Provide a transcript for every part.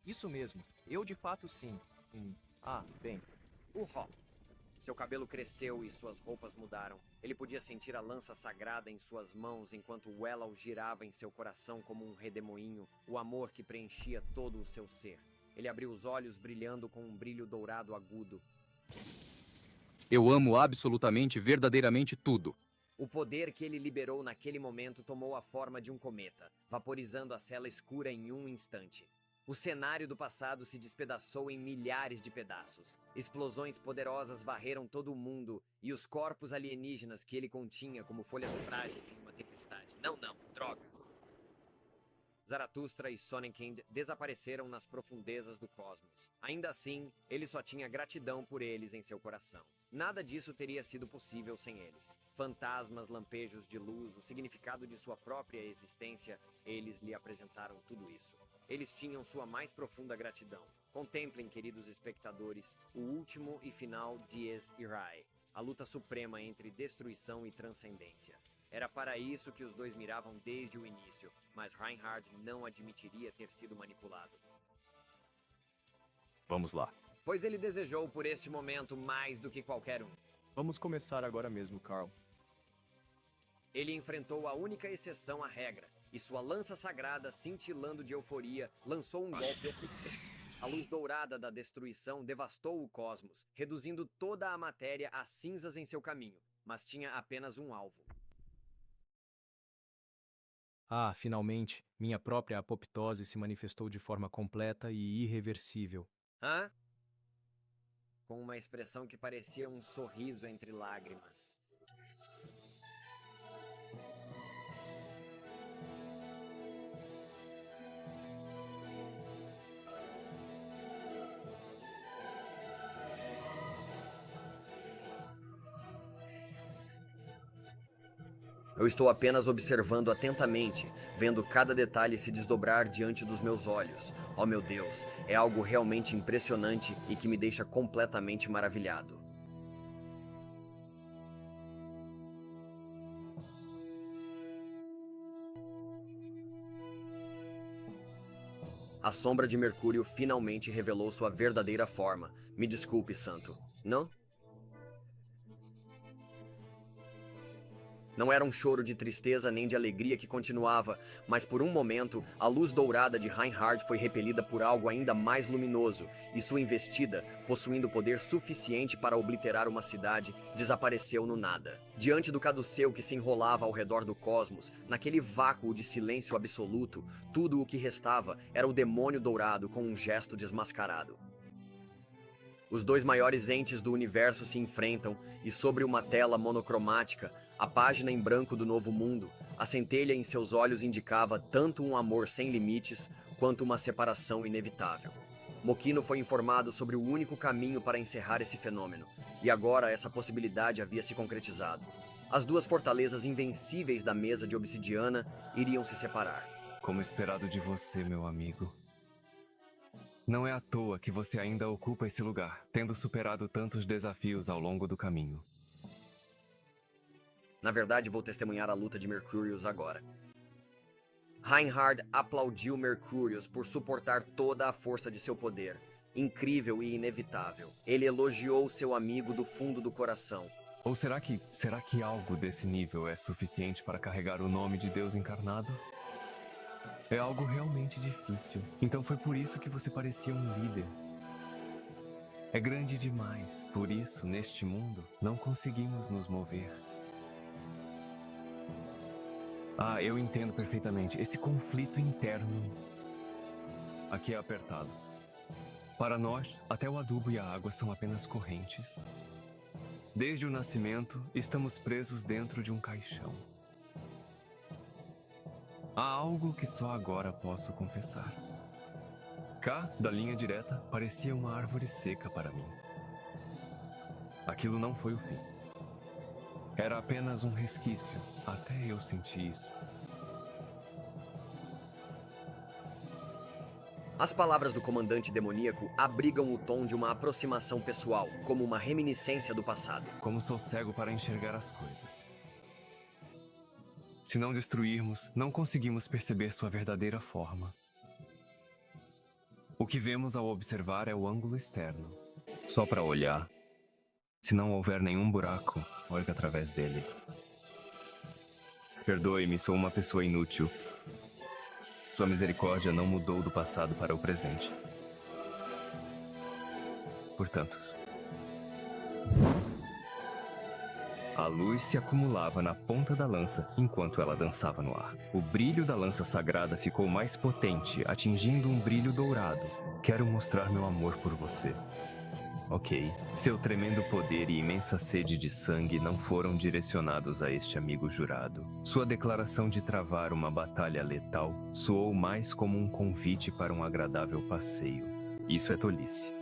Isso mesmo, eu de fato sim. Bem, Urró! Seu cabelo cresceu e suas roupas mudaram. Ele podia sentir a lança sagrada em suas mãos enquanto Wellau girava em seu coração como um redemoinho, o amor que preenchia todo o seu ser. Ele abriu os olhos brilhando com um brilho dourado agudo. eu amo absolutamente, verdadeiramente tudo. O poder que ele liberou naquele momento tomou a forma de um cometa, vaporizando a cela escura em um instante. O cenário do passado se despedaçou em milhares de pedaços. Explosões poderosas varreram todo o mundo e os corpos alienígenas que ele continha como folhas frágeis em uma tempestade. Não, droga! Zaratustra e Sonnenkind desapareceram nas profundezas do cosmos. Ainda assim, ele só tinha gratidão por eles em seu coração. Nada disso teria sido possível sem eles. Fantasmas, lampejos de luz, o significado de sua própria existência, eles lhe apresentaram tudo isso. Eles tinham sua mais profunda gratidão. Contemplem, queridos espectadores, o último e final Dies Irae, a luta suprema entre destruição e transcendência. Era para isso que os dois miravam desde o início, mas Reinhard não admitiria ter sido manipulado. Vamos lá. Pois ele desejou por este momento mais do que qualquer um. Vamos começar agora mesmo, Carl. Ele enfrentou a única exceção à regra, e sua lança sagrada, cintilando de euforia, lançou um golpe. A luz dourada da destruição devastou o cosmos, reduzindo toda a matéria a cinzas em seu caminho, mas tinha apenas um alvo. Finalmente, minha própria apoptose se manifestou de forma completa e irreversível. Hã? Com uma expressão que parecia um sorriso entre lágrimas. Eu estou apenas observando atentamente, vendo cada detalhe se desdobrar diante dos meus olhos. Oh meu Deus, é algo realmente impressionante e que me deixa completamente maravilhado. A sombra de Mercúrio finalmente revelou sua verdadeira forma. Me desculpe, Santo. Não? Não era um choro de tristeza nem de alegria que continuava, mas por um momento, a luz dourada de Reinhard foi repelida por algo ainda mais luminoso, e sua investida, possuindo poder suficiente para obliterar uma cidade, desapareceu no nada. Diante do caduceu que se enrolava ao redor do cosmos, naquele vácuo de silêncio absoluto, tudo o que restava era o demônio dourado com um gesto desmascarado. Os dois maiores entes do universo se enfrentam, e sobre uma tela monocromática, a página em branco do Novo Mundo, a centelha em seus olhos indicava tanto um amor sem limites, quanto uma separação inevitável. Mokino foi informado sobre o único caminho para encerrar esse fenômeno, e agora essa possibilidade havia se concretizado. As duas fortalezas invencíveis da mesa de obsidiana iriam se separar. Como esperado de você, meu amigo. Não é à toa que você ainda ocupa esse lugar, tendo superado tantos desafios ao longo do caminho. Na verdade, vou testemunhar a luta de Mercúrios agora. Reinhard aplaudiu Mercúrios por suportar toda a força de seu poder, incrível e inevitável. Ele elogiou seu amigo do fundo do coração. Ou será que algo desse nível é suficiente para carregar o nome de Deus encarnado? É algo realmente difícil. Então foi por isso que você parecia um líder. É grande demais, por isso, neste mundo, não conseguimos nos mover. Eu entendo perfeitamente. Esse conflito interno aqui é apertado. Para nós, até o adubo e a água são apenas correntes. Desde o nascimento, estamos presos dentro de um caixão. Há algo que só agora posso confessar. Cá, da linha direta, parecia uma árvore seca para mim. Aquilo não foi o fim. Era apenas um resquício, até eu senti isso. As palavras do comandante demoníaco abrigam o tom de uma aproximação pessoal, como uma reminiscência do passado. Como sou cego para enxergar as coisas. Se não destruirmos, não conseguimos perceber sua verdadeira forma. O O que vemos ao observar é o ângulo externo. Só para olhar. Se não houver nenhum buraco, olhe através dele. Perdoe-me, sou uma pessoa inútil. Sua misericórdia não mudou do passado para o presente. Portanto, a luz se acumulava na ponta da lança enquanto ela dançava no ar. O brilho da lança sagrada ficou mais potente, atingindo um brilho dourado. Quero mostrar meu amor por você. Ok. Seu tremendo poder e imensa sede de sangue não foram direcionados a este amigo jurado. Sua declaração de travar uma batalha letal soou mais como um convite para um agradável passeio. Isso é tolice.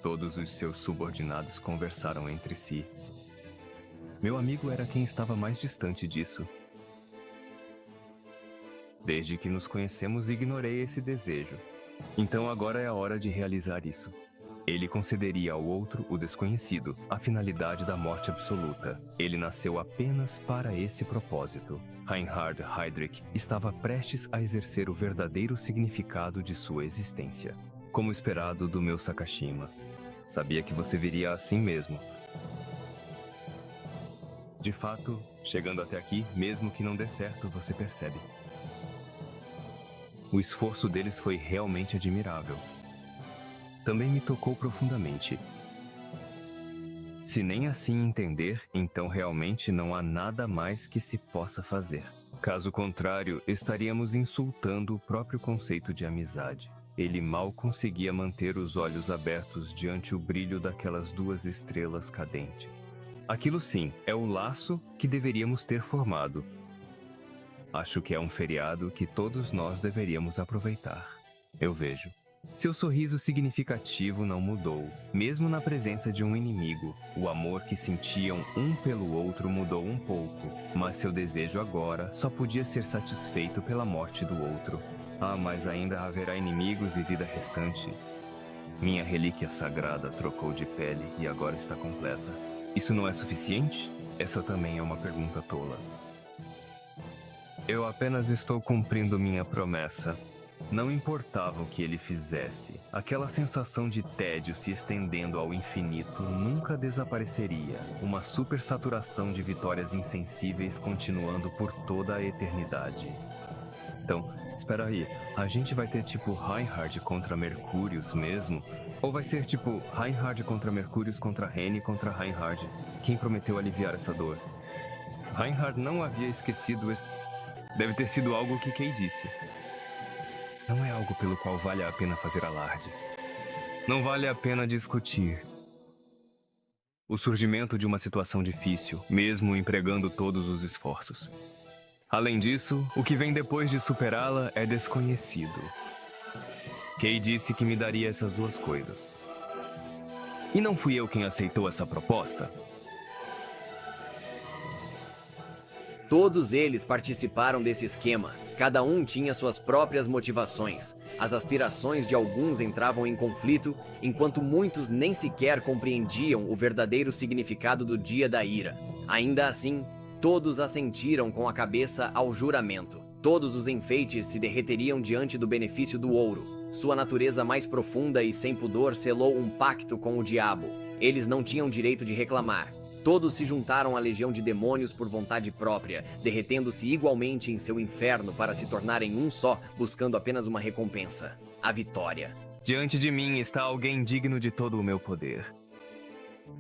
Todos os seus subordinados conversaram entre si. Meu amigo era quem estava mais distante disso. Desde que nos conhecemos, ignorei esse desejo. Então agora é a hora de realizar isso. Ele concederia ao outro, o desconhecido, a finalidade da morte absoluta. Ele nasceu apenas para esse propósito. Reinhard Heydrich estava prestes a exercer o verdadeiro significado de sua existência. Como esperado do meu Sakashima. Sabia que você viria assim mesmo. De fato, chegando até aqui, mesmo que não dê certo, você percebe. O esforço deles foi realmente admirável. Também me tocou profundamente. Se nem assim entender, então realmente não há nada mais que se possa fazer. Caso contrário, estaríamos insultando o próprio conceito de amizade. Ele mal conseguia manter os olhos abertos diante o brilho daquelas duas estrelas cadentes. Aquilo sim, é o laço que deveríamos ter formado. Acho que é um feriado que todos nós deveríamos aproveitar. Eu vejo. Seu sorriso significativo não mudou, mesmo na presença de um inimigo. O amor que sentiam um pelo outro mudou um pouco, mas seu desejo agora só podia ser satisfeito pela morte do outro. Ah, mas ainda haverá inimigos e vida restante. Minha relíquia sagrada trocou de pele e agora está completa. Isso não é suficiente? Essa também é uma pergunta tola. Eu apenas estou cumprindo minha promessa. Não importava o que ele fizesse, aquela sensação de tédio se estendendo ao infinito nunca desapareceria. Uma supersaturação de vitórias insensíveis continuando por toda a eternidade. Então, espera aí, a gente vai ter tipo Reinhard contra Mercúrios mesmo? Ou vai ser tipo Reinhard contra Mercúrios contra Rene contra Reinhard? Quem prometeu aliviar essa dor? Reinhard não havia esquecido esse... Deve ter sido algo que Kay disse. Não é algo pelo qual vale a pena fazer alarde. Não vale a pena discutir. O surgimento de uma situação difícil, mesmo empregando todos os esforços. Além disso, o que vem depois de superá-la é desconhecido. Kay disse que me daria essas duas coisas. E não fui eu quem aceitou essa proposta? Todos eles participaram desse esquema. Cada um tinha suas próprias motivações. As aspirações de alguns entravam em conflito, enquanto muitos nem sequer compreendiam o verdadeiro significado do Dia da Ira. Ainda assim, todos assentiram com a cabeça ao juramento. Todos os enfeites se derreteriam diante do benefício do ouro. Sua natureza mais profunda e sem pudor selou um pacto com o diabo. Eles não tinham direito de reclamar. Todos se juntaram à legião de demônios por vontade própria, derretendo-se igualmente em seu inferno para se tornarem um só, buscando apenas uma recompensa: a vitória. Diante de mim está alguém digno de todo o meu poder.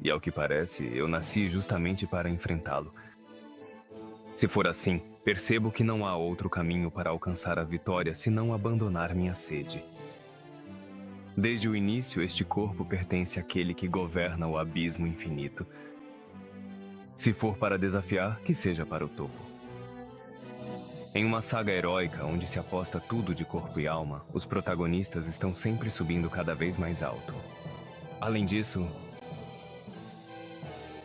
E ao que parece, eu nasci justamente para enfrentá-lo. Se for assim, percebo que não há outro caminho para alcançar a vitória senão abandonar minha sede. Desde o início, este corpo pertence àquele que governa o abismo infinito. Se for para desafiar, que seja para o topo. Em uma saga heróica onde se aposta tudo de corpo e alma, os protagonistas estão sempre subindo cada vez mais alto. Além disso...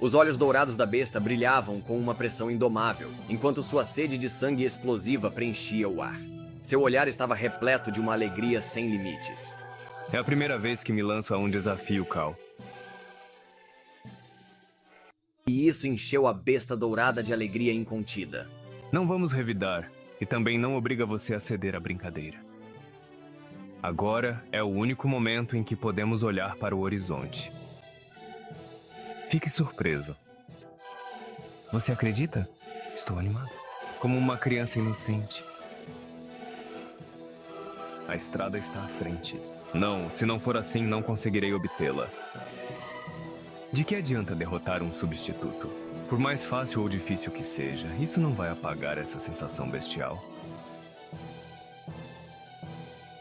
Os olhos dourados da besta brilhavam com uma pressão indomável, enquanto sua sede de sangue explosiva preenchia o ar. Seu olhar estava repleto de uma alegria sem limites. É a primeira vez que me lanço a um desafio, Cal. E isso encheu a besta dourada de alegria incontida. Não vamos revidar, e também não obriga você a ceder à brincadeira. Agora é o único momento em que podemos olhar para o horizonte. Fique surpreso. Você acredita? Estou animado. Como uma criança inocente. A estrada está à frente. Não, se não for assim, não conseguirei obtê-la. De que adianta derrotar um substituto? Por mais fácil ou difícil que seja, isso não vai apagar essa sensação bestial.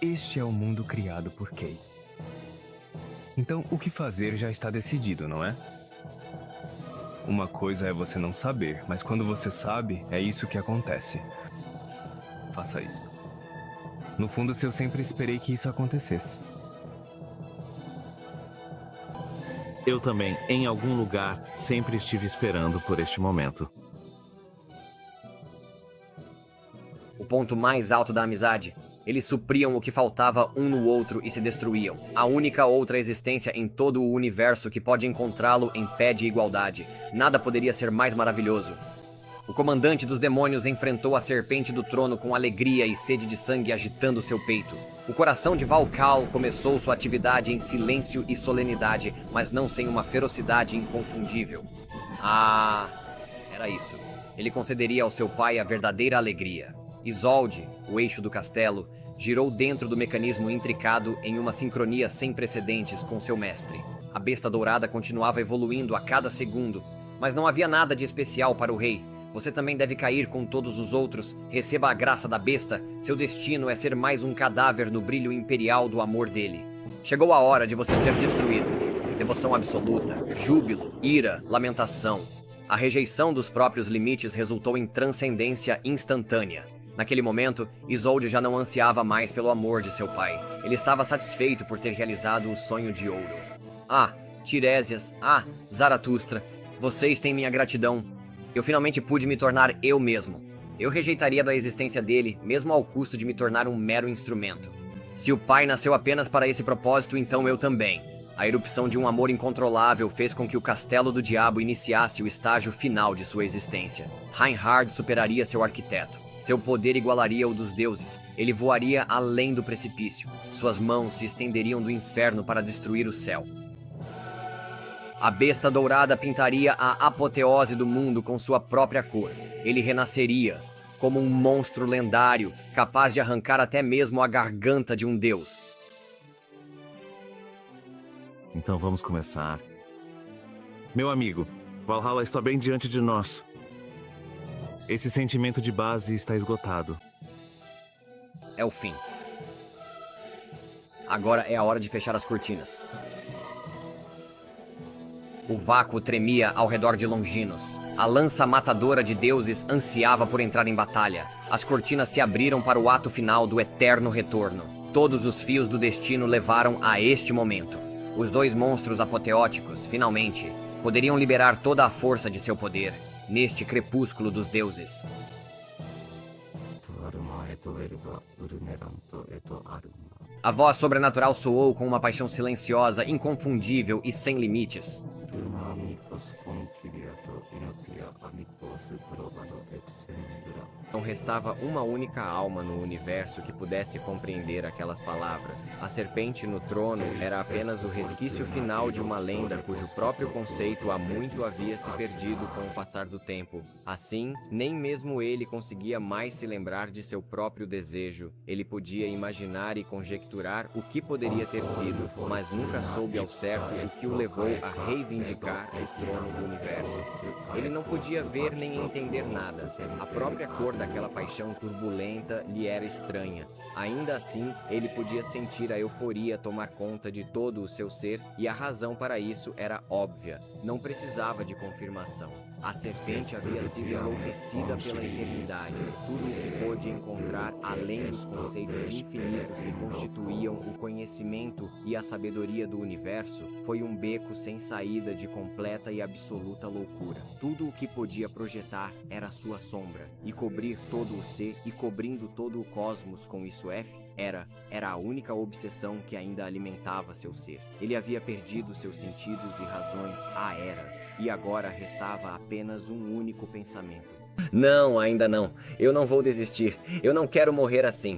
Este é o mundo criado por Kay. Então, o que fazer já está decidido, não é? Uma coisa é você não saber, mas quando você sabe, é isso que acontece. Faça isso. No fundo, eu sempre esperei que isso acontecesse. Eu também, em algum lugar, sempre estive esperando por este momento. O ponto mais alto da amizade. Eles supriam o que faltava um no outro e se destruíam. A única outra existência em todo o universo que pode encontrá-lo em pé de igualdade. Nada poderia ser mais maravilhoso. O comandante dos demônios enfrentou a serpente do trono com alegria e sede de sangue agitando seu peito. O coração de Valkal começou sua atividade em silêncio e solenidade, mas não sem uma ferocidade inconfundível. Ah, era isso. Ele concederia ao seu pai a verdadeira alegria. Isolde, o eixo do castelo, girou dentro do mecanismo intricado em uma sincronia sem precedentes com seu mestre. A besta dourada continuava evoluindo a cada segundo, mas não havia nada de especial para o rei. Você também deve cair com todos os outros. Receba a graça da besta. Seu destino é ser mais um cadáver no brilho imperial do amor dele. Chegou a hora de você ser destruído. Devoção absoluta, júbilo, ira, lamentação. A rejeição dos próprios limites resultou em transcendência instantânea. Naquele momento, Isolde já não ansiava mais pelo amor de seu pai. Ele estava satisfeito por ter realizado o sonho de ouro. Ah, Tiresias, Zaratustra, vocês têm minha gratidão. Eu finalmente pude me tornar eu mesmo. Eu rejeitaria da existência dele, mesmo ao custo de me tornar um mero instrumento. Se o pai nasceu apenas para esse propósito, então eu também. A erupção de um amor incontrolável fez com que o Castelo do Diabo iniciasse o estágio final de sua existência. Reinhard superaria seu arquiteto. Seu poder igualaria o dos deuses. Ele voaria além do precipício. Suas mãos se estenderiam do inferno para destruir o céu. A besta dourada pintaria a apoteose do mundo com sua própria cor. Ele renasceria como um monstro lendário, capaz de arrancar até mesmo a garganta de um deus. Então vamos começar. Meu amigo, Valhalla está bem diante de nós. Esse sentimento de base está esgotado. É o fim. Agora é a hora de fechar as cortinas. O vácuo tremia ao redor de Longinos. A lança matadora de deuses ansiava por entrar em batalha. As cortinas se abriram para o ato final do eterno retorno. Todos os fios do destino levaram a este momento. Os dois monstros apoteóticos, finalmente, poderiam liberar toda a força de seu poder, neste crepúsculo dos deuses. A voz sobrenatural soou com uma paixão silenciosa, inconfundível e sem limites. Não restava uma única alma no universo que pudesse compreender aquelas palavras. A serpente no trono era apenas o resquício final de uma lenda cujo próprio conceito há muito havia se perdido com o passar do tempo. Assim, nem mesmo ele conseguia mais se lembrar de seu próprio desejo. Ele podia imaginar e conjecturar o que poderia ter sido, mas nunca soube ao certo o que o levou a reivindicar o trono do universo. Ele não podia ver nem entender nada. A própria cor daquela paixão turbulenta lhe era estranha. Ainda assim, ele podia sentir a euforia tomar conta de todo o seu ser, e a razão para isso era óbvia. Não precisava de confirmação. A serpente havia sido enlouquecida pela eternidade. Tudo o que pôde encontrar, além dos conceitos infinitos que constituíam o conhecimento e a sabedoria do universo, foi um beco sem saída de completa e absoluta loucura. Tudo o que podia projetar era sua sombra, e cobrir todo o ser e cobrindo todo o cosmos com isso era a única obsessão que ainda alimentava seu ser. Ele havia perdido seus sentidos e razões há eras, e agora restava apenas um único pensamento: Não, ainda não. Eu não vou desistir. Eu não quero morrer assim.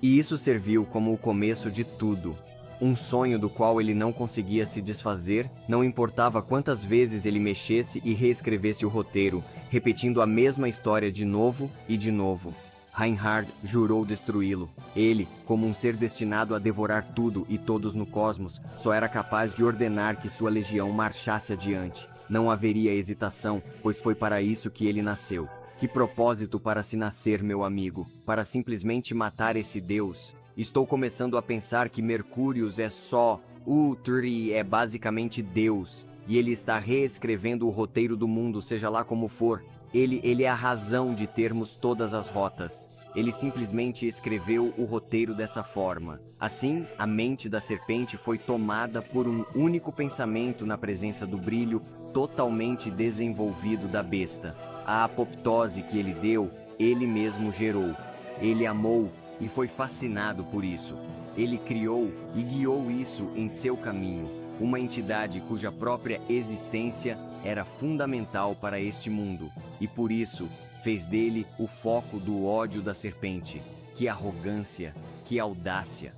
E isso serviu como o começo de tudo. Um sonho do qual ele não conseguia se desfazer, não importava quantas vezes ele mexesse e reescrevesse o roteiro, repetindo a mesma história de novo e de novo. Reinhard jurou destruí-lo. Ele, como um ser destinado a devorar tudo e todos no cosmos, só era capaz de ordenar que sua legião marchasse adiante. Não haveria hesitação, pois foi para isso que ele nasceu. Que propósito para se nascer, meu amigo? Para simplesmente matar esse deus? Estou começando a pensar que Mercúrius é só... Utri é basicamente Deus. E ele está reescrevendo o roteiro do mundo, seja lá como for. Ele é a razão de termos todas as rotas. Ele simplesmente escreveu o roteiro dessa forma. Assim, a mente da serpente foi tomada por um único pensamento na presença do brilho totalmente desenvolvido da besta. A apoptose que ele deu, ele mesmo gerou. Ele amou e foi fascinado por isso. Ele criou e guiou isso em seu caminho. Uma entidade cuja própria existência era fundamental para este mundo. E por isso, fez dele o foco do ódio da serpente. Que arrogância, que audácia.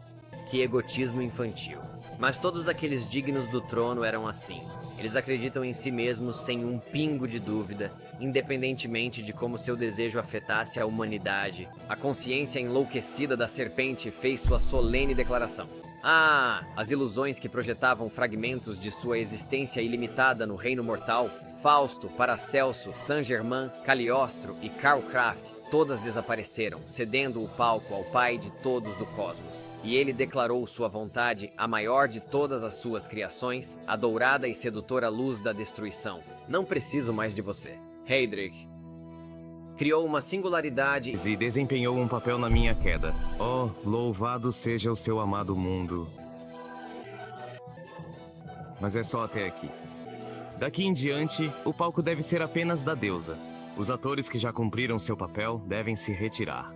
Que egotismo infantil. Mas todos aqueles dignos do trono eram assim. Eles acreditam em si mesmos sem um pingo de dúvida, independentemente de como seu desejo afetasse a humanidade. A consciência enlouquecida da serpente fez sua solene declaração. Ah, as ilusões que projetavam fragmentos de sua existência ilimitada no reino mortal, Fausto, Paracelso, Saint-Germain, Cagliostro e Karl Kraft, todas desapareceram, cedendo o palco ao pai de todos do cosmos. E ele declarou sua vontade, a maior de todas as suas criações, a dourada e sedutora luz da destruição. Não preciso mais de você. Heydrich criou uma singularidade E desempenhou um papel na minha queda. Oh, louvado seja o seu amado mundo. Mas é só até aqui. Daqui em diante, o palco deve ser apenas da deusa. Os atores que já cumpriram seu papel devem se retirar.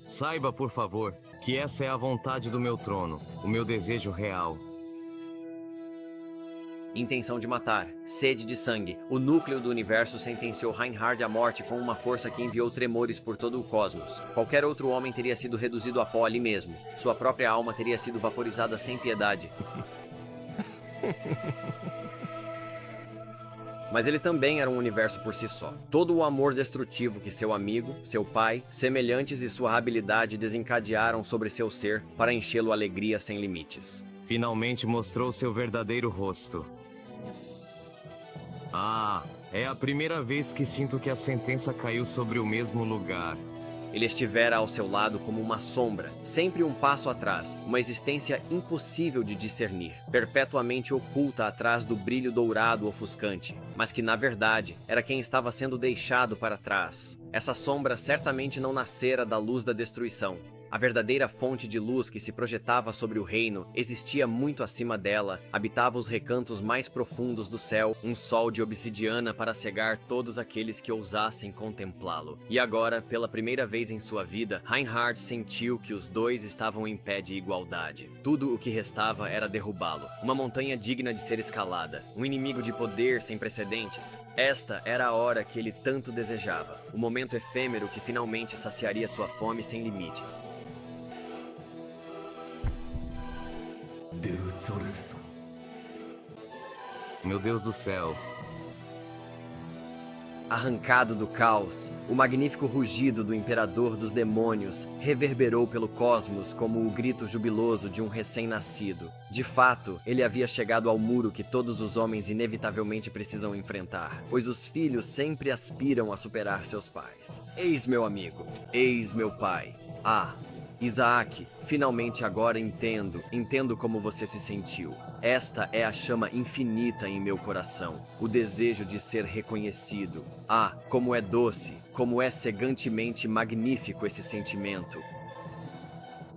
Saiba, por favor, que essa é a vontade do meu trono, o meu desejo real. intenção de matar, sede de sangue. O núcleo do universo sentenciou Reinhard à morte com uma força que enviou tremores por todo o cosmos. Qualquer outro homem teria sido reduzido a pó ali mesmo. Sua própria alma teria sido vaporizada sem piedade. Mas ele também era um universo por si só. Todo o amor destrutivo que seu amigo, seu pai, semelhantes e sua habilidade desencadearam sobre seu ser para enchê-lo alegria sem limites. Finalmente mostrou seu verdadeiro rosto. Ah, é a primeira vez que sinto que a sentença caiu sobre o mesmo lugar. Ele estivera ao seu lado como uma sombra, sempre um passo atrás, uma existência impossível de discernir, perpetuamente oculta atrás do brilho dourado ofuscante, mas que na verdade era quem estava sendo deixado para trás. Essa sombra certamente não nascera da luz da destruição. A verdadeira fonte de luz que se projetava sobre o reino existia muito acima dela, habitava os recantos mais profundos do céu, um sol de obsidiana para cegar todos aqueles que ousassem contemplá-lo. E agora, pela primeira vez em sua vida, Reinhard sentiu que os dois estavam em pé de igualdade. Tudo o que restava era derrubá-lo. Uma montanha digna de ser escalada, um inimigo de poder sem precedentes. Esta era a hora que ele tanto desejava, o momento efêmero que finalmente saciaria sua fome sem limites. Meu Deus do céu. Arrancado do caos, o magnífico rugido do imperador dos demônios reverberou pelo cosmos como o grito jubiloso de um recém-nascido. De fato, ele havia chegado ao muro que todos os homens inevitavelmente precisam enfrentar, pois os filhos sempre aspiram a superar seus pais. Eis meu amigo, eis meu pai. Ah, Isaac, finalmente agora entendo como você se sentiu. Esta é a chama infinita em meu coração, o desejo de ser reconhecido. Ah, como é doce, como é cegantemente magnífico esse sentimento.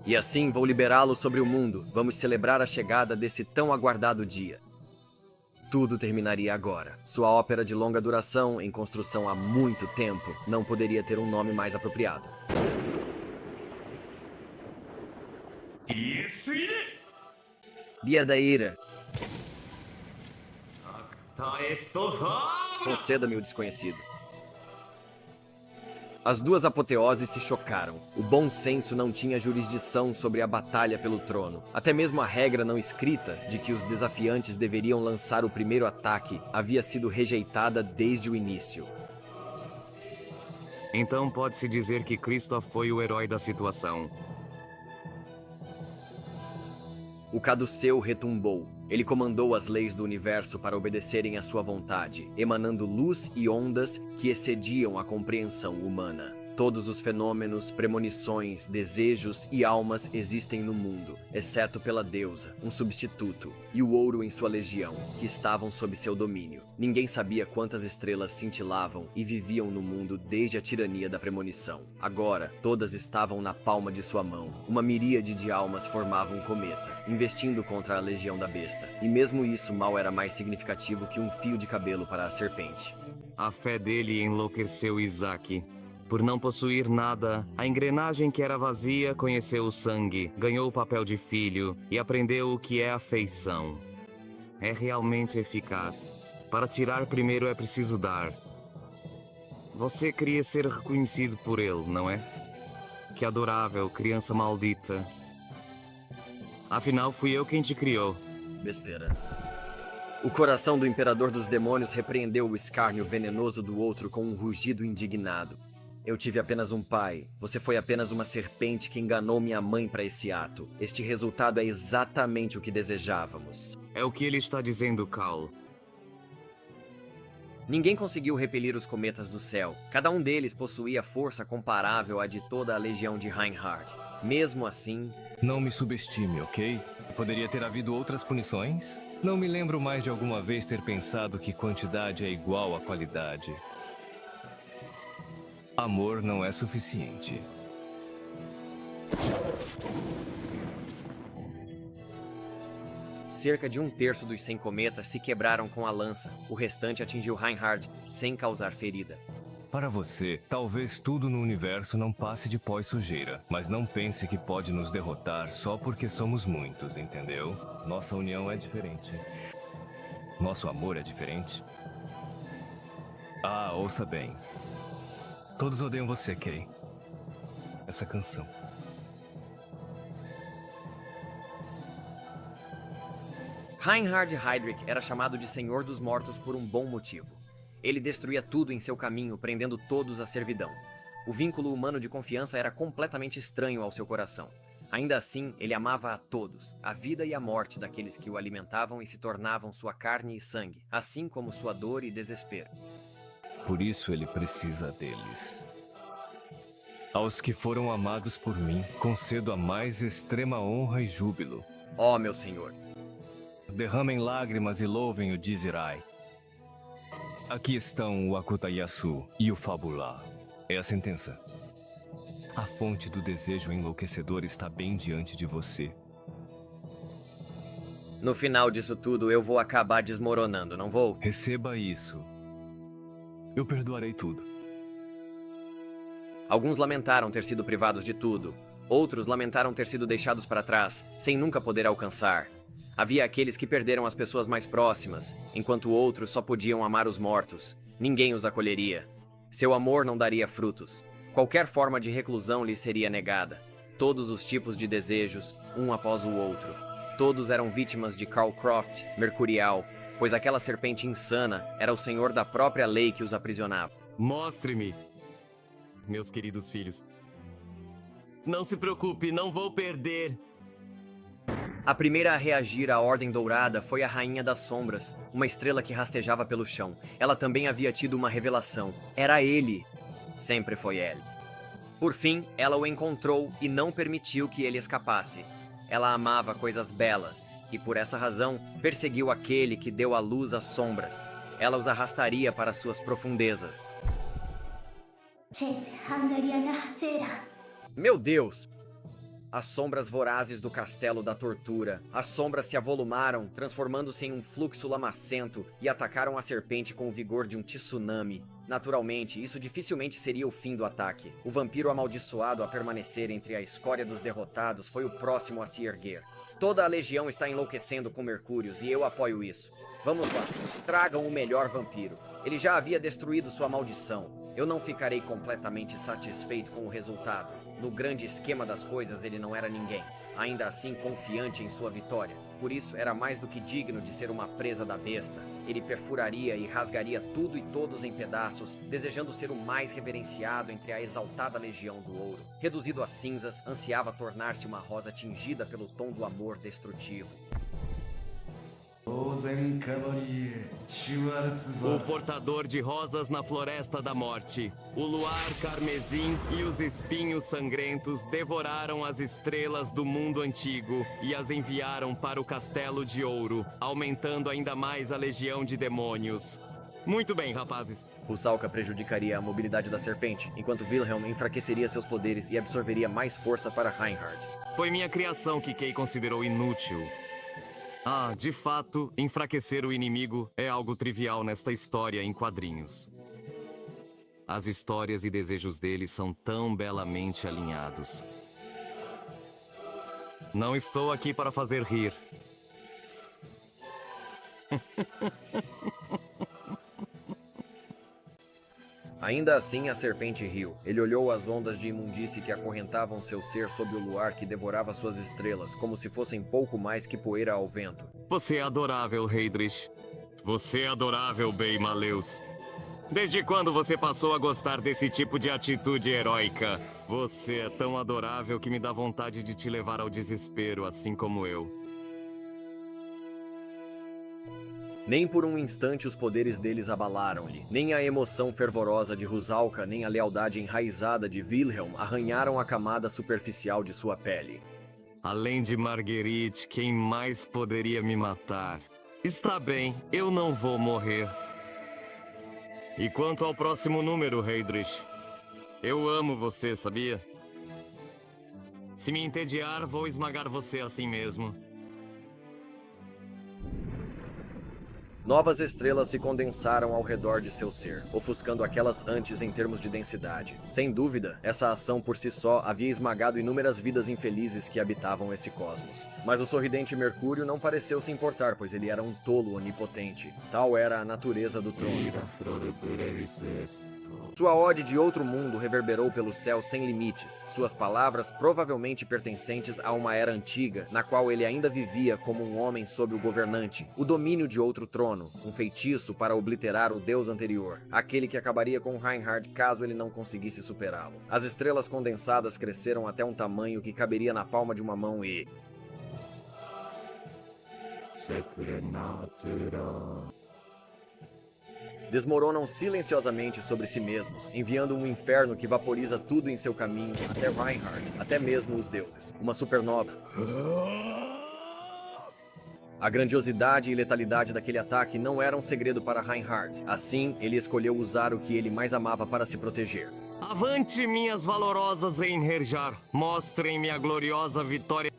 E assim vou liberá-lo sobre o mundo. Vamos celebrar a chegada desse tão aguardado dia. Tudo terminaria agora. Sua ópera de longa duração, em construção há muito tempo, não poderia ter um nome mais apropriado. Dia da ira. Conceda-me o desconhecido. As duas apoteoses se chocaram. O bom senso não tinha jurisdição sobre a batalha pelo trono. Até mesmo a regra não escrita de que os desafiantes deveriam lançar o primeiro ataque havia sido rejeitada desde o início. Então pode-se dizer que Kristoff foi o herói da situação. O caduceu retumbou. Ele comandou as leis do universo para obedecerem à sua vontade, emanando luz e ondas que excediam a compreensão humana. Todos os fenômenos, premonições, desejos e almas existem no mundo, exceto pela deusa, um substituto, e o ouro em sua legião, que estavam sob seu domínio. Ninguém sabia quantas estrelas cintilavam e viviam no mundo desde a tirania da premonição. Agora, todas estavam na palma de sua mão. Uma miríade de almas formava um cometa, investindo contra a legião da besta. E mesmo isso mal era mais significativo que um fio de cabelo para a serpente. A fé dele enlouqueceu Isaac. Por não possuir nada, a engrenagem que era vazia conheceu o sangue, ganhou o papel de filho e aprendeu o que é afeição. É realmente eficaz. Para tirar primeiro é preciso dar. Você queria ser reconhecido por ele, não é? Que adorável, criança maldita. Afinal, fui eu quem te criou. Besteira. O coração do imperador dos demônios repreendeu o escárnio venenoso do outro com um rugido indignado. Eu tive apenas um pai. Você foi apenas uma serpente que enganou minha mãe para esse ato. Este resultado é exatamente o que desejávamos. É o que ele está dizendo, Cal. Ninguém conseguiu repelir os cometas do céu. Cada um deles possuía força comparável à de toda a legião de Reinhardt. Mesmo assim... Não me subestime, ok? Poderia ter havido outras punições? Não me lembro mais de alguma vez ter pensado que quantidade é igual a qualidade. Amor não é suficiente. Cerca de 1/3 dos 100 cometas se quebraram com a lança. O restante atingiu Reinhardt sem causar ferida. Para você, talvez tudo no universo não passe de pó e sujeira, mas não pense que pode nos derrotar só porque somos muitos, entendeu? Nossa união é diferente. Nosso amor é diferente. Ah, ouça bem. Todos odeiam você, Kay. Essa canção. Reinhard Heydrich era chamado de Senhor dos Mortos por um bom motivo. Ele destruía tudo em seu caminho, prendendo todos à servidão. O vínculo humano de confiança era completamente estranho ao seu coração. Ainda assim, ele amava a todos, a vida e a morte daqueles que o alimentavam e se tornavam sua carne e sangue, assim como sua dor e desespero. Por isso ele precisa deles. Aos que foram amados por mim, concedo a mais extrema honra e júbilo. Ó, meu senhor. Derramem lágrimas e louvem o Dizirai. Aqui estão o Akutayasu e o Fabulá. É a sentença. A fonte do desejo enlouquecedor está bem diante de você. No final disso tudo, eu vou acabar desmoronando, não vou? Receba isso. Eu perdoarei tudo. Alguns lamentaram ter sido privados de tudo. Outros lamentaram ter sido deixados para trás, sem nunca poder alcançar. Havia aqueles que perderam as pessoas mais próximas, enquanto outros só podiam amar os mortos. Ninguém os acolheria. Seu amor não daria frutos. Qualquer forma de reclusão lhe seria negada. Todos os tipos de desejos, um após o outro. Todos eram vítimas de Karl Croft, Mercurial, pois aquela serpente insana era o senhor da própria lei que os aprisionava. Mostre-me, meus queridos filhos. Não se preocupe, não vou perder. A primeira a reagir à Ordem Dourada foi a Rainha das Sombras, uma estrela que rastejava pelo chão. Ela também havia tido uma revelação. Era ele. Sempre foi ele. Por fim, ela o encontrou e não permitiu que ele escapasse. Ela amava coisas belas, e por essa razão, perseguiu aquele que deu à luz às sombras. Ela os arrastaria para suas profundezas. Meu Deus! As sombras vorazes do castelo da tortura. As sombras se avolumaram, transformando-se em um fluxo lamacento e atacaram a serpente com o vigor de um tsunami. Naturalmente, isso dificilmente seria o fim do ataque. O vampiro amaldiçoado a permanecer entre a escória dos derrotados foi o próximo a se erguer. Toda a legião está enlouquecendo com Mercúrios e eu apoio isso. Vamos lá, tragam o melhor vampiro. Ele já havia destruído sua maldição. Eu não ficarei completamente satisfeito com o resultado. No grande esquema das coisas, ele não era ninguém. Ainda assim, confiante em sua vitória. Por isso, era mais do que digno de ser uma presa da besta. Ele perfuraria e rasgaria tudo e todos em pedaços, desejando ser o mais reverenciado entre a exaltada legião do ouro. Reduzido a cinzas, ansiava tornar-se uma rosa tingida pelo tom do amor destrutivo. O portador de rosas na floresta da morte. O luar carmesim e os espinhos sangrentos devoraram as estrelas do mundo antigo e as enviaram para o castelo de ouro, aumentando ainda mais a legião de demônios. Muito bem, rapazes. Rusalka prejudicaria a mobilidade da serpente, enquanto Wilhelm enfraqueceria seus poderes e absorveria mais força para Reinhard. Foi minha criação que Kay considerou inútil. Ah, de fato, enfraquecer o inimigo é algo trivial nesta história em quadrinhos. As histórias e desejos dele são tão belamente alinhados. Não estou aqui para fazer rir. Ainda assim, a serpente riu. Ele olhou as ondas de imundície que acorrentavam seu ser sob o luar que devorava suas estrelas, como se fossem pouco mais que poeira ao vento. Você é adorável, Heydrich. Você é adorável, Bey Maleus. Desde quando você passou a gostar desse tipo de atitude heróica? Você é tão adorável que me dá vontade de te levar ao desespero, assim como eu. Nem por um instante os poderes deles abalaram-lhe. Nem a emoção fervorosa de Rusalka, nem a lealdade enraizada de Wilhelm arranharam a camada superficial de sua pele. Além de Marguerite, quem mais poderia me matar? Está bem, eu não vou morrer. E quanto ao próximo número, Heydrich? Eu amo você, sabia? Se me entediar, vou esmagar você assim mesmo. Novas estrelas se condensaram ao redor de seu ser, ofuscando aquelas antes em termos de densidade. Sem dúvida, essa ação por si só havia esmagado inúmeras vidas infelizes que habitavam esse cosmos. Mas o sorridente Mercúrio não pareceu se importar, pois ele era um tolo onipotente. Tal era a natureza do trono. Sua ode de outro mundo reverberou pelo céu sem limites, suas palavras provavelmente pertencentes a uma era antiga, na qual ele ainda vivia como um homem sob o governante, o domínio de outro trono, um feitiço para obliterar o deus anterior, aquele que acabaria com Reinhard caso ele não conseguisse superá-lo. As estrelas condensadas cresceram até um tamanho que caberia na palma de uma mão e... desmoronam silenciosamente sobre si mesmos, enviando um inferno que vaporiza tudo em seu caminho, até Reinhard, até mesmo os deuses. Uma supernova. A grandiosidade e letalidade daquele ataque não eram um segredo para Reinhard. Assim, ele escolheu usar o que ele mais amava para se proteger. Avante, minhas valorosas Einherjar! Mostrem-me a gloriosa vitória.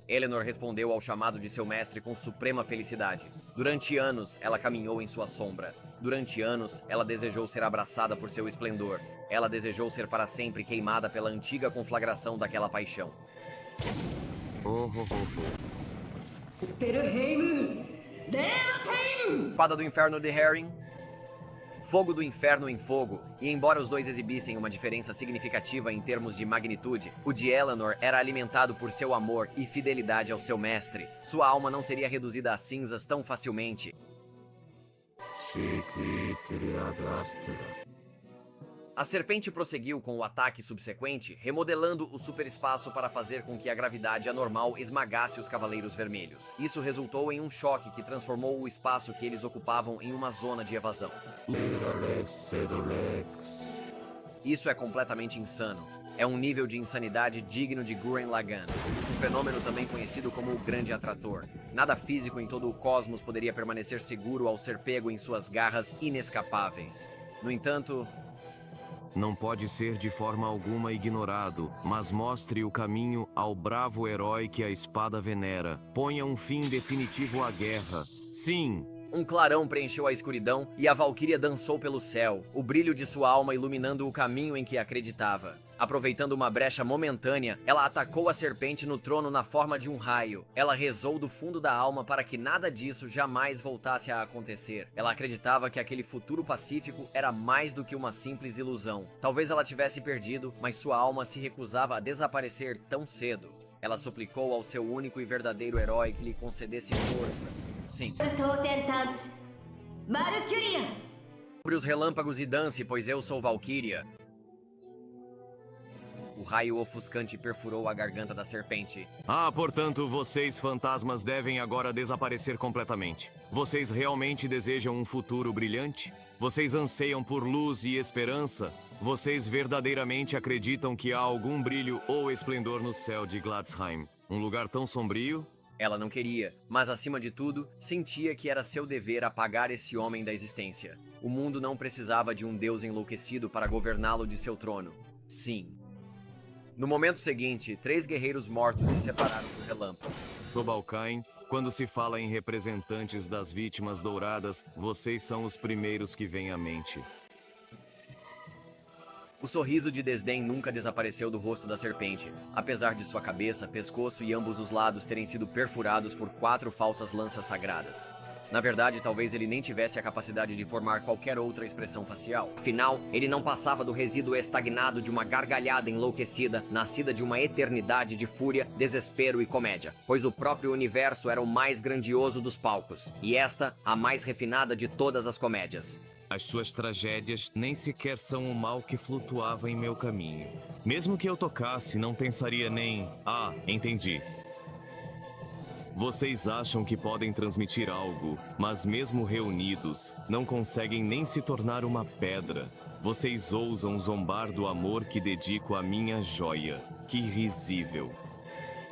Eleanor respondeu ao chamado de seu mestre com suprema felicidade. Durante anos, ela caminhou em sua sombra. Durante anos, ela desejou ser abraçada por seu esplendor. Ela desejou ser para sempre queimada pela antiga conflagração daquela paixão. Espada do Inferno de Herring. Fogo do Inferno em fogo. E embora os dois exibissem uma diferença significativa em termos de magnitude, o de Eleanor era alimentado por seu amor e fidelidade ao seu mestre. Sua alma não seria reduzida a cinzas tão facilmente. A serpente prosseguiu com o ataque subsequente, remodelando o superespaço para fazer com que a gravidade anormal esmagasse os Cavaleiros Vermelhos. Isso resultou em um choque que transformou o espaço que eles ocupavam em uma zona de evasão. Isso é completamente insano. É um nível de insanidade digno de Gurren Lagann, um fenômeno também conhecido como o Grande Atrator. Nada físico em todo o cosmos poderia permanecer seguro ao ser pego em suas garras inescapáveis. No entanto, não pode ser de forma alguma ignorado, mas mostre o caminho ao bravo herói que a espada venera. Ponha um fim definitivo à guerra. Sim! Um clarão preencheu a escuridão e a valquíria dançou pelo céu, o brilho de sua alma iluminando o caminho em que acreditava. Aproveitando uma brecha momentânea, ela atacou a serpente no trono na forma de um raio. Ela rezou do fundo da alma para que nada disso jamais voltasse a acontecer. Ela acreditava que aquele futuro pacífico era mais do que uma simples ilusão. Talvez ela tivesse perdido, mas sua alma se recusava a desaparecer tão cedo. Ela suplicou ao seu único e verdadeiro herói que lhe concedesse força. Sim. Sobre os relâmpagos e dance, pois eu sou Valquíria. O raio ofuscante perfurou a garganta da serpente. Ah, portanto, vocês fantasmas devem agora desaparecer completamente. Vocês realmente desejam um futuro brilhante? Vocês anseiam por luz e esperança? Vocês verdadeiramente acreditam que há algum brilho ou esplendor no céu de Gladsheim? Um lugar tão sombrio? Ela não queria, mas acima de tudo, sentia que era seu dever apagar esse homem da existência. O mundo não precisava de um deus enlouquecido para governá-lo de seu trono. Sim. No momento seguinte, 3 guerreiros mortos se separaram do relâmpago. Sobalcain, quando se fala em representantes das vítimas douradas, vocês são os primeiros que vêm à mente. O sorriso de desdém nunca desapareceu do rosto da serpente, apesar de sua cabeça, pescoço e ambos os lados terem sido perfurados por 4 falsas lanças sagradas. Na verdade, talvez ele nem tivesse a capacidade de formar qualquer outra expressão facial. Afinal, ele não passava do resíduo estagnado de uma gargalhada enlouquecida, nascida de uma eternidade de fúria, desespero e comédia, pois o próprio universo era o mais grandioso dos palcos, e esta, a mais refinada de todas as comédias. As suas tragédias nem sequer são o mal que flutuava em meu caminho. Mesmo que eu tocasse, não pensaria nem... Ah, entendi. Vocês acham que podem transmitir algo, mas mesmo reunidos, não conseguem nem se tornar uma pedra. Vocês ousam zombar do amor que dedico à minha joia. Que risível.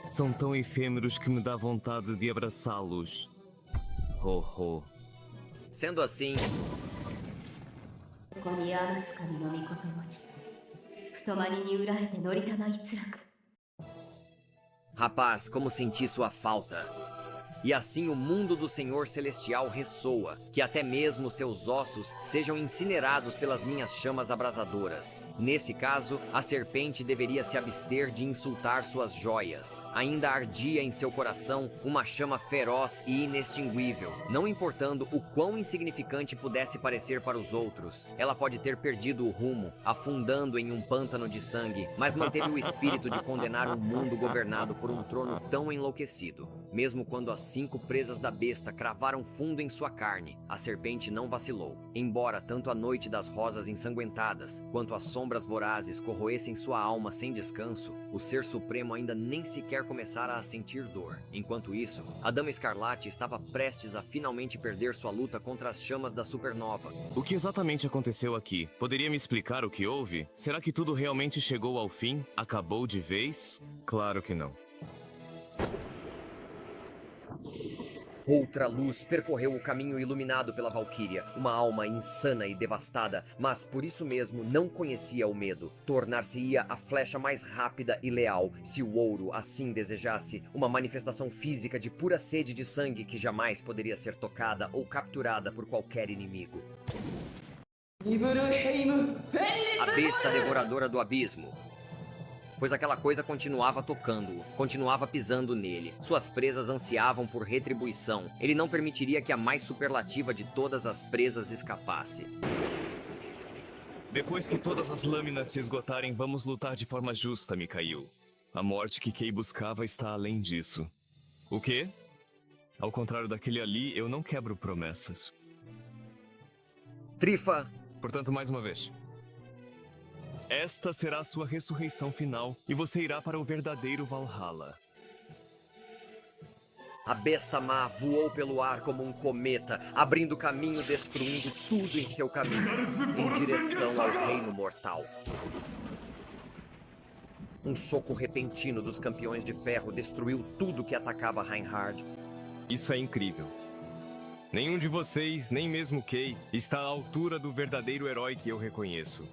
São tão efêmeros que me dá vontade de abraçá-los. Ho, ho. Sendo assim... Rapaz, como senti sua falta. E assim o mundo do Senhor Celestial ressoa, que até mesmo seus ossos sejam incinerados pelas minhas chamas abrasadoras. Nesse caso, a serpente deveria se abster de insultar suas joias. Ainda ardia em seu coração uma chama feroz e inextinguível. Não importando o quão insignificante pudesse parecer para os outros, ela pode ter perdido o rumo, afundando em um pântano de sangue, mas manteve o espírito de condenar um mundo governado por um trono tão enlouquecido. Mesmo quando as 5 presas da besta cravaram fundo em sua carne, a serpente não vacilou. Embora tanto a noite das rosas ensanguentadas, quanto as sombras vorazes corroessem sua alma sem descanso, o Ser Supremo ainda nem sequer começara a sentir dor. Enquanto isso, a Dama Escarlate estava prestes a finalmente perder sua luta contra as chamas da supernova. O que exatamente aconteceu aqui? Poderia me explicar o que houve? Será que tudo realmente chegou ao fim? Acabou de vez? Claro que não. Outra luz percorreu o caminho iluminado pela Valquíria, uma alma insana e devastada, mas por isso mesmo não conhecia o medo. Tornar-se-ia a flecha mais rápida e leal, se o ouro assim desejasse, uma manifestação física de pura sede de sangue que jamais poderia ser tocada ou capturada por qualquer inimigo. A besta devoradora do abismo. Pois aquela coisa continuava tocando-o, continuava pisando nele. Suas presas ansiavam por retribuição. Ele não permitiria que a mais superlativa de todas as presas escapasse. Depois que todas as lâminas se esgotarem, vamos lutar de forma justa, Mikhail. A morte que Kay buscava está além disso. O quê? Ao contrário daquele ali, eu não quebro promessas. Trifa! Portanto, mais uma vez. Esta será a sua ressurreição final e você irá para o verdadeiro Valhalla. A besta má voou pelo ar como um cometa, abrindo caminho, destruindo tudo em seu caminho, em direção ao reino mortal. Um soco repentino dos campeões de ferro destruiu tudo que atacava Reinhard. Isso é incrível. Nenhum de vocês, nem mesmo Kay, está à altura do verdadeiro herói que eu reconheço.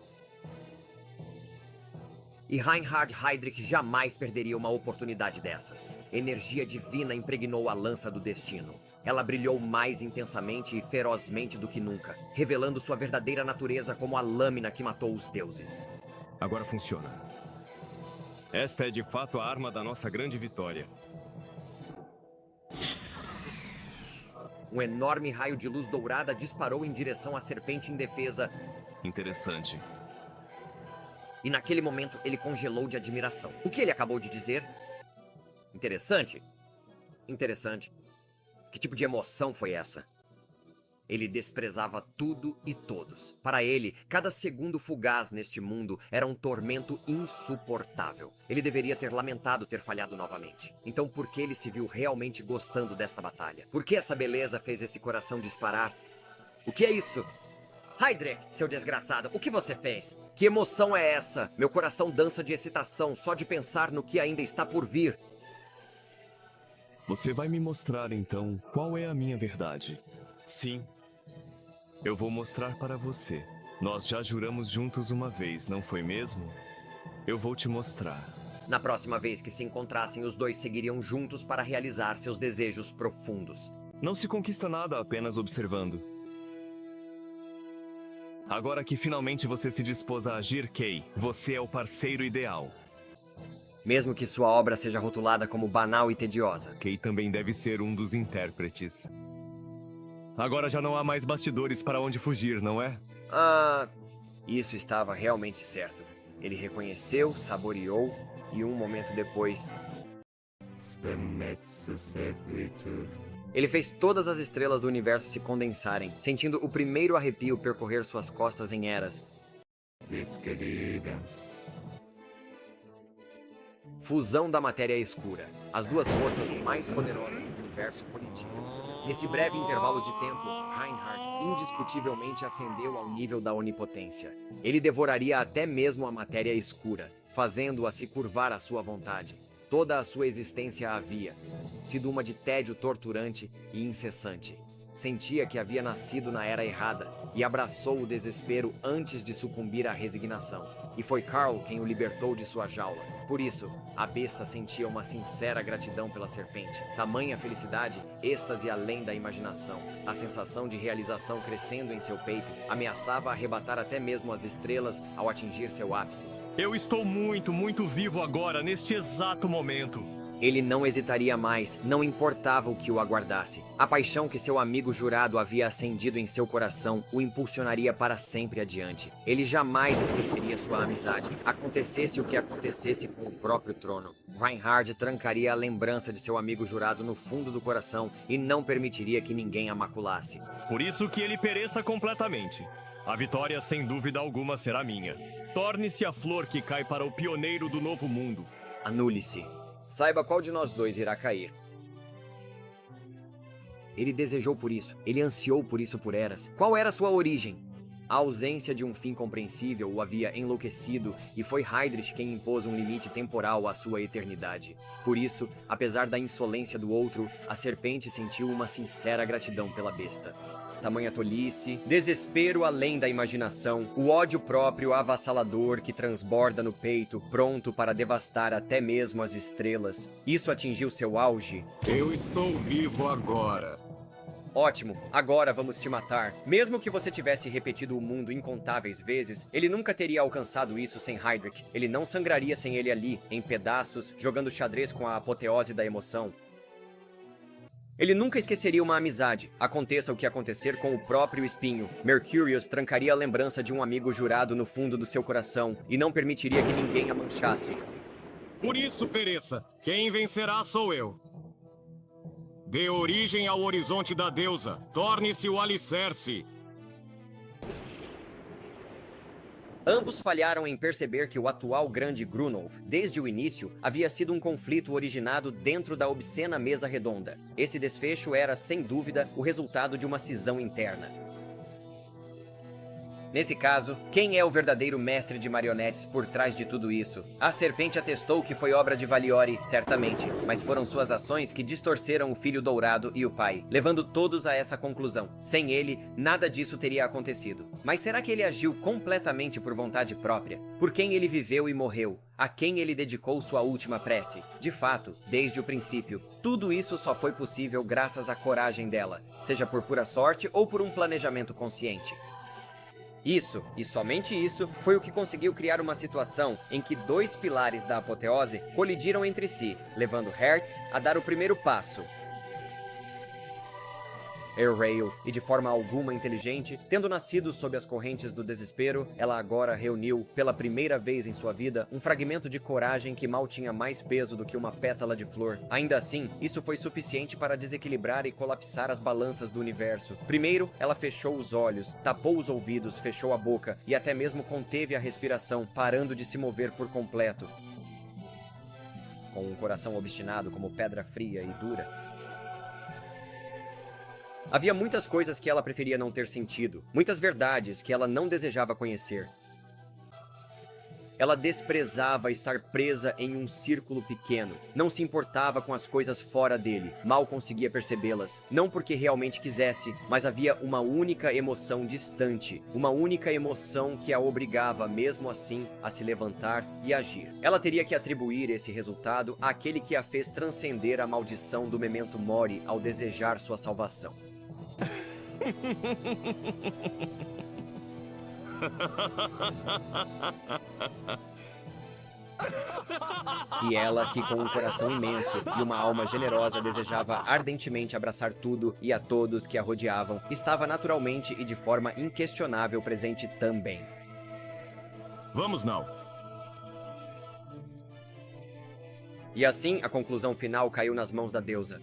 E Reinhard Heydrich jamais perderia uma oportunidade dessas. Energia divina impregnou a lança do destino. Ela brilhou mais intensamente e ferozmente do que nunca, revelando sua verdadeira natureza como a lâmina que matou os deuses. Agora funciona. Esta é de fato a arma da nossa grande vitória. Um enorme raio de luz dourada disparou em direção à serpente indefesa. Interessante. E naquele momento ele congelou de admiração. O que ele acabou de dizer? Interessante? Interessante. Que tipo de emoção foi essa? Ele desprezava tudo e todos. Para ele, cada segundo fugaz neste mundo era um tormento insuportável. Ele deveria ter lamentado ter falhado novamente. Então por que ele se viu realmente gostando desta batalha? Por que essa beleza fez esse coração disparar? O que é isso? Heydrich, seu desgraçado, o que você fez? Que emoção é essa? Meu coração dança de excitação só de pensar no que ainda está por vir. Você vai me mostrar então qual é a minha verdade. Sim. Eu vou mostrar para você. Nós já juramos juntos uma vez, não foi mesmo? Eu vou te mostrar. Na próxima vez que se encontrassem, os dois seguiriam juntos para realizar seus desejos profundos. Não se conquista nada apenas observando. Agora que finalmente você se dispôs a agir, Kay, você é o parceiro ideal. Mesmo que sua obra seja rotulada como banal e tediosa. Kay também deve ser um dos intérpretes. Agora já não há mais bastidores para onde fugir, não é? Isso estava realmente certo. Ele reconheceu, saboreou e um momento depois... Ele fez todas as estrelas do universo se condensarem, sentindo o primeiro arrepio percorrer suas costas em eras. Fusão da matéria escura, as duas forças mais poderosas do universo coletivo. Nesse breve intervalo de tempo, Reinhard indiscutivelmente ascendeu ao nível da onipotência. Ele devoraria até mesmo a matéria escura, fazendo-a se curvar à sua vontade. Toda a sua existência havia sido uma de tédio torturante e incessante. Sentia que havia nascido na era errada e abraçou o desespero antes de sucumbir à resignação. E foi Carl quem o libertou de sua jaula. Por isso, a besta sentia uma sincera gratidão pela serpente. Tamanha felicidade, êxtase além da imaginação. A sensação de realização crescendo em seu peito ameaçava arrebatar até mesmo as estrelas ao atingir seu ápice. Eu estou muito, muito vivo agora, neste exato momento. Ele não hesitaria mais, não importava o que o aguardasse. A paixão que seu amigo jurado havia acendido em seu coração o impulsionaria para sempre adiante. Ele jamais esqueceria sua amizade, acontecesse o que acontecesse com o próprio trono. Reinhard trancaria a lembrança de seu amigo jurado no fundo do coração e não permitiria que ninguém a maculasse. Por isso que ele pereça completamente. A vitória, sem dúvida alguma, será minha. Torne-se a flor que cai para o pioneiro do novo mundo. Anule-se. Saiba qual de nós dois irá cair. Ele desejou por isso, ele ansiou por isso por eras. Qual era sua origem? A ausência de um fim compreensível o havia enlouquecido e foi Heydrich quem impôs um limite temporal à sua eternidade. Por isso, apesar da insolência do outro, a serpente sentiu uma sincera gratidão pela besta. Tamanha tolice, desespero além da imaginação, o ódio próprio avassalador que transborda no peito, pronto para devastar até mesmo as estrelas. Isso atingiu seu auge. Eu estou vivo agora. Ótimo, agora vamos te matar. Mesmo que você tivesse repetido o mundo incontáveis vezes, ele nunca teria alcançado isso sem Heydrich. Ele não sangraria sem ele ali, em pedaços, jogando xadrez com a apoteose da emoção. Ele nunca esqueceria uma amizade, aconteça o que acontecer com o próprio espinho. Mercurius trancaria a lembrança de um amigo jurado no fundo do seu coração e não permitiria que ninguém a manchasse. Por isso, pereça. Quem vencerá sou eu. Dê origem ao horizonte da deusa. Torne-se o alicerce. Ambos falharam em perceber que o atual grande Grunolf, desde o início, havia sido um conflito originado dentro da obscena mesa redonda. Esse desfecho era, sem dúvida, o resultado de uma cisão interna. Nesse caso, quem é o verdadeiro mestre de marionetes por trás de tudo isso? A serpente atestou que foi obra de Valiori, certamente, mas foram suas ações que distorceram o Filho Dourado e o pai, levando todos a essa conclusão. Sem ele, nada disso teria acontecido. Mas será que ele agiu completamente por vontade própria? Por quem ele viveu e morreu? A quem ele dedicou sua última prece? De fato, desde o princípio, tudo isso só foi possível graças à coragem dela, seja por pura sorte ou por um planejamento consciente. Isso, e somente isso, foi o que conseguiu criar uma situação em que dois pilares da apoteose colidiram entre si, levando Hertz a dar o primeiro passo. Airrail, e de forma alguma inteligente, tendo nascido sob as correntes do desespero, ela agora reuniu, pela primeira vez em sua vida, um fragmento de coragem que mal tinha mais peso do que uma pétala de flor. Ainda assim, isso foi suficiente para desequilibrar e colapsar as balanças do universo. Primeiro, ela fechou os olhos, tapou os ouvidos, fechou a boca e até mesmo conteve a respiração, parando de se mover por completo. Com um coração obstinado como pedra fria e dura, havia muitas coisas que ela preferia não ter sentido, muitas verdades que ela não desejava conhecer. Ela desprezava estar presa em um círculo pequeno, não se importava com as coisas fora dele, mal conseguia percebê-las, não porque realmente quisesse, mas havia uma única emoção distante, uma única emoção que a obrigava, mesmo assim, a se levantar e agir. Ela teria que atribuir esse resultado àquele que a fez transcender a maldição do Memento Mori ao desejar sua salvação. E ela, que com um coração imenso e uma alma generosa desejava ardentemente abraçar tudo e a todos que a rodeavam, estava naturalmente e de forma inquestionável presente também. Vamos, Nao. E assim, a conclusão final caiu nas mãos da deusa.